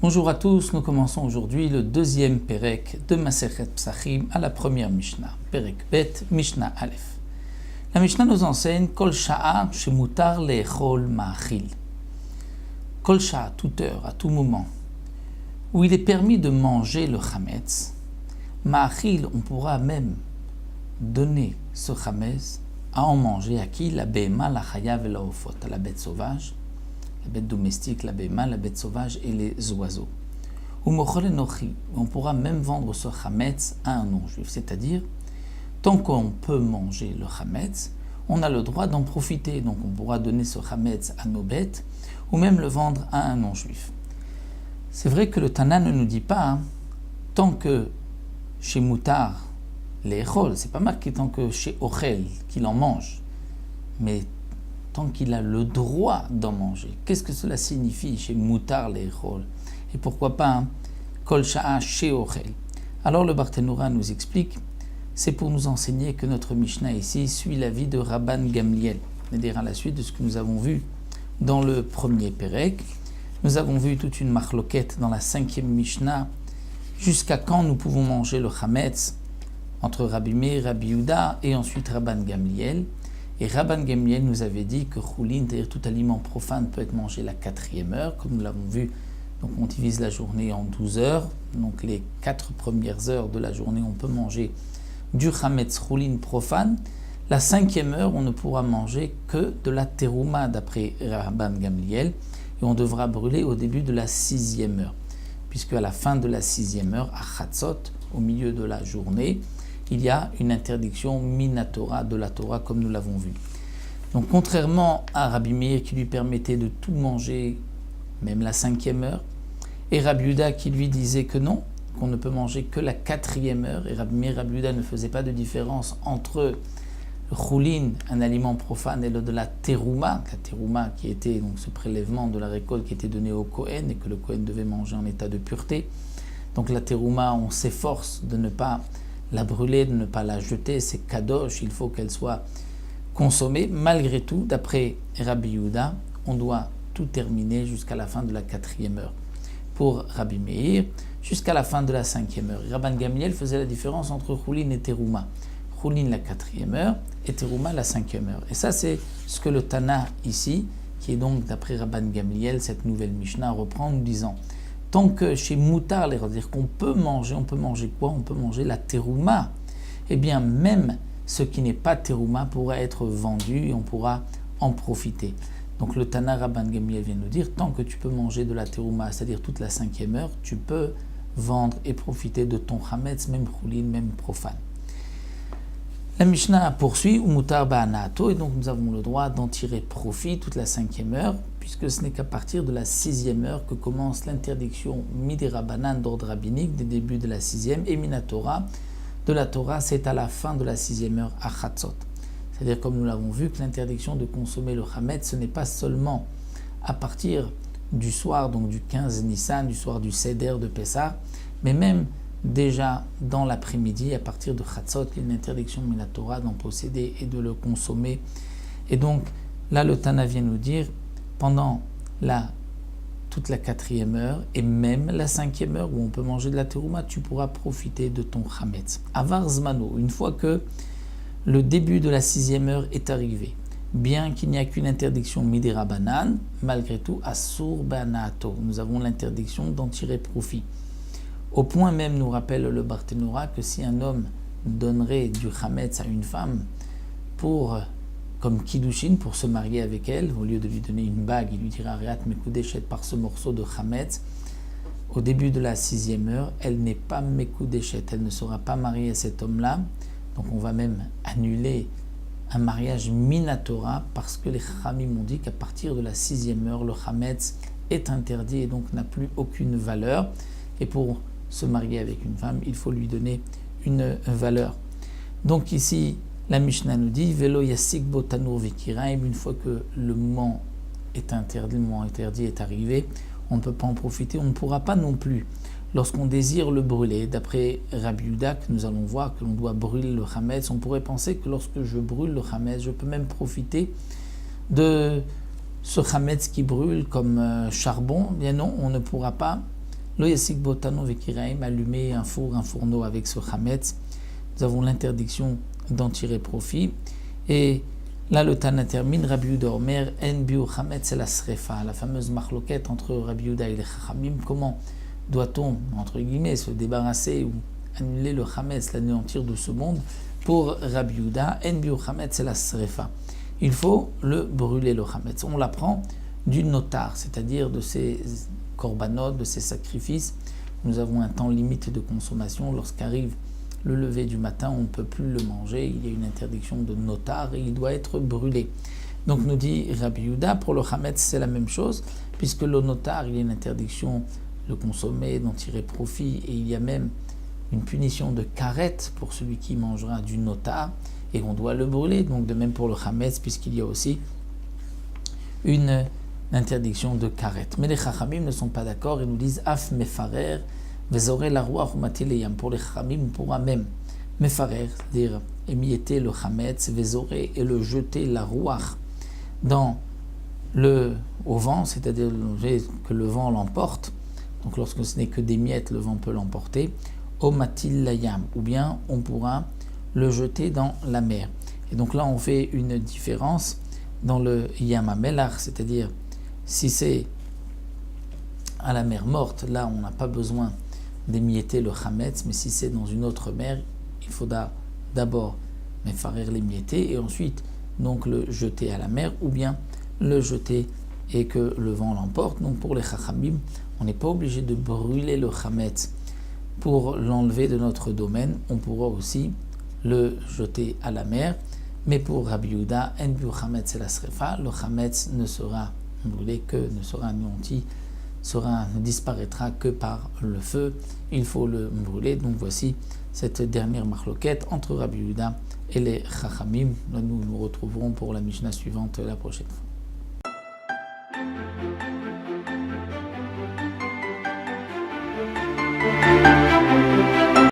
Bonjour à tous, nous commençons aujourd'hui le deuxième Perek de Masechet Psachim à la première Mishnah, Perek Bet, Mishnah Aleph. La Mishnah nous enseigne Kol Sha'a shemutar le'echol ma'achil. Kol Sha'a, toute heure, à tout moment, où il est permis de manger le chametz. Ma'achil, on pourra même donner ce chametz à en manger à qui? La Behema, la Chaya et la Ofot, à la bête sauvage, la bête domestique, la Behema, la bête sauvage et les oiseaux. Ou Mochol Enochi, on pourra même vendre ce chametz à un non-juif, c'est-à-dire, tant qu'on peut manger le chametz, on a le droit d'en profiter. Donc on pourra donner ce chametz à nos bêtes, ou même le vendre à un non-juif. C'est vrai que le Tana ne nous dit pas, tant que chez Moutar, les Echol, c'est pas marqué tant que chez Ochel, qu'il en mange, mais tant qu'il a le droit d'en manger. Qu'est-ce que cela signifie chez Moutar les Echol? Et pourquoi pas Kol Sha'a chez Ochel? Alors le Barthénoura nous explique, c'est pour nous enseigner que notre Mishnah ici suit l'avis de Rabban Gamliel, c'est-à-dire à la suite de ce que nous avons vu dans le premier Perek. Nous avons vu toute une marloquette dans la 5e Mishnah, jusqu'à quand nous pouvons manger le chametz entre Rabbi Meir, Rabbi Yehuda et ensuite Rabban Gamliel. Et Rabban Gamliel nous avait dit que choulin, c'est-à-dire tout aliment profane, peut être mangé la 4e heure, comme nous l'avons vu. Donc on divise la journée en 12 heures. Donc les 4 premières heures de la journée, on peut manger du chametz choulin profane. La 5e heure, on ne pourra manger que de la terouma, d'après Rabban Gamliel. Et on devra brûler au début de la 6e heure. Puisque à la fin de la 6e heure, à Chatzot, au milieu de la journée, il y a une interdiction minatora de la Torah, comme nous l'avons vu. Donc, contrairement à Rabbi Meir qui lui permettait de tout manger, même la 5e heure, et Rabbi Yehuda qui lui disait que non, qu'on ne peut manger que la 4e heure, et Rabbi Meir et Rabbi Yehuda ne faisaient pas de différence entre le choulin, un aliment profane, et le de la terouma qui était donc ce prélèvement de la récolte qui était donné au Kohen et que le Kohen devait manger en état de pureté. Donc la terouma, on s'efforce de ne pas la brûler, de ne pas la jeter, c'est kadosh, il faut qu'elle soit consommée. Malgré tout, d'après Rabbi Yehuda, on doit tout terminer jusqu'à la fin de la 4e heure. Pour Rabbi Meir, jusqu'à la fin de la 5e heure. Rabban Gamliel faisait la différence entre choulin et terouma. Choulin la 4e heure et terouma la 5e heure. Et ça, c'est ce que le Tana ici, qui est donc d'après Rabban Gamliel, cette nouvelle Mishnah, reprend en nous disant tant que chez Moutar, c'est-à-dire qu'on peut manger quoi? On peut manger la terouma. Eh bien, même ce qui n'est pas terouma pourra être vendu et on pourra en profiter. Donc le Tana Rabban Gamliel vient nous dire, tant que tu peux manger de la terouma, c'est-à-dire toute la 5e heure, tu peux vendre et profiter de ton chametz, même choulin, même profane. La Mishnah poursuit, Umutar ba'anato, et donc nous avons le droit d'en tirer profit toute la 5e heure, puisque ce n'est qu'à partir de la 6e heure que commence l'interdiction midi rabbanan d'ordre rabbinique des débuts de la 6e, et minatora de la Torah, c'est à la fin de la 6e heure à Chatzot. C'est-à-dire, comme nous l'avons vu, que l'interdiction de consommer le chametz, ce n'est pas seulement à partir du soir, donc du 15 Nissan, du soir du Seder de Pessah, mais même déjà dans l'après-midi, à partir de Chatzot, il y a une interdiction minatora d'en posséder et de le consommer. Et donc, là, le Tana vient nous dire, pendant toute la 4e heure et même la 5e heure où on peut manger de la terouma, tu pourras profiter de ton chametz. Avar zmano, une fois que le début de la 6e heure est arrivé, bien qu'il n'y a qu'une interdiction midi rabbanan, malgré tout, asur banato, nous avons l'interdiction d'en tirer profit. Au point même, nous rappelle le Barthénoura, que si un homme donnerait du chametz à une femme comme kiddushin, pour se marier avec elle, au lieu de lui donner une bague, il lui dira Ariat Mekudeshet par ce morceau de chametz, au début de la 6e heure, elle n'est pas Mekudeshet, elle ne sera pas mariée à cet homme-là, donc on va même annuler un mariage minatora, parce que les Chachamim m'ont dit qu'à partir de la 6e heure, le chametz est interdit et donc n'a plus aucune valeur, et pour se marier avec une femme, il faut lui donner une valeur. Donc ici, la Mishnah nous dit Velo yasik bo tanur vekiraim, une fois que le moment est interdit, est arrivé, on ne peut pas en profiter, on ne pourra pas non plus lorsqu'on désire le brûler, d'après Rabbi Yehuda, que nous allons voir que l'on doit brûler le chametz, on pourrait penser que lorsque je brûle le chametz, je peux même profiter de ce chametz qui brûle comme charbon. Bien non, on ne pourra pas, lo yasik botano vekiraim, allumer un four, un fourneau avec ce chametz. Nous avons l'interdiction d'en tirer profit. Et là, le Tana termine, Rabbi Yehuda Omer, en biu chametz la srefa, la fameuse marloquette entre Rabbi Yehuda et les chachamim. Comment doit-on, entre guillemets, se débarrasser ou annuler le chametz, l'anéantir de ce monde? Pour Rabbi Yehuda, en biu chametz la srefa. Il faut le brûler, le chametz. On l'apprend du notar, c'est-à-dire de ces corbanotes, de ces sacrifices. Nous avons un temps limite de consommation. Lorsqu'arrive le lever du matin, on ne peut plus le manger. Il y a une interdiction de notar et il doit être brûlé. Donc nous dit Rabbi Yehuda, pour le chametz, c'est la même chose, puisque le notar, il y a une interdiction de consommer, d'en tirer profit, et il y a même une punition de karet pour celui qui mangera du notar, et on doit le brûler. Donc de même pour le chametz, puisqu'il y a aussi une interdiction de karet. Mais les chachamim ne sont pas d'accord, ils nous disent af mefarer vezoré la ruach umatileyam. Pour les chachamim, on pourra même mefarer, c'est-à-dire émietter le chametz, vezoré, et le jeter la ruach au vent, c'est-à-dire que le vent l'emporte. Donc lorsque ce n'est que des miettes, le vent peut l'emporter. Omatileyam, ou bien on pourra le jeter dans la mer. Et donc là, on fait une différence dans le Yam HaMelach, c'est-à-dire si c'est à la mer morte, là, on n'a pas besoin d'émietter le chametz, mais si c'est dans une autre mer, il faudra d'abord mefarer l'émietter et ensuite donc le jeter à la mer, ou bien le jeter et que le vent l'emporte. Donc pour les chachamim, on n'est pas obligé de brûler le chametz pour l'enlever de notre domaine. On pourra aussi le jeter à la mer, mais pour Rabbi Yehuda, en biu chametz la srefa, le chametz ne sera brûlé ne sera anéanti, ne disparaîtra que par le feu. Il faut le brûler. Donc voici cette dernière marloquette entre Rabbi Yehuda et les chachamim. Nous nous retrouverons pour la Mishnah suivante la prochaine fois.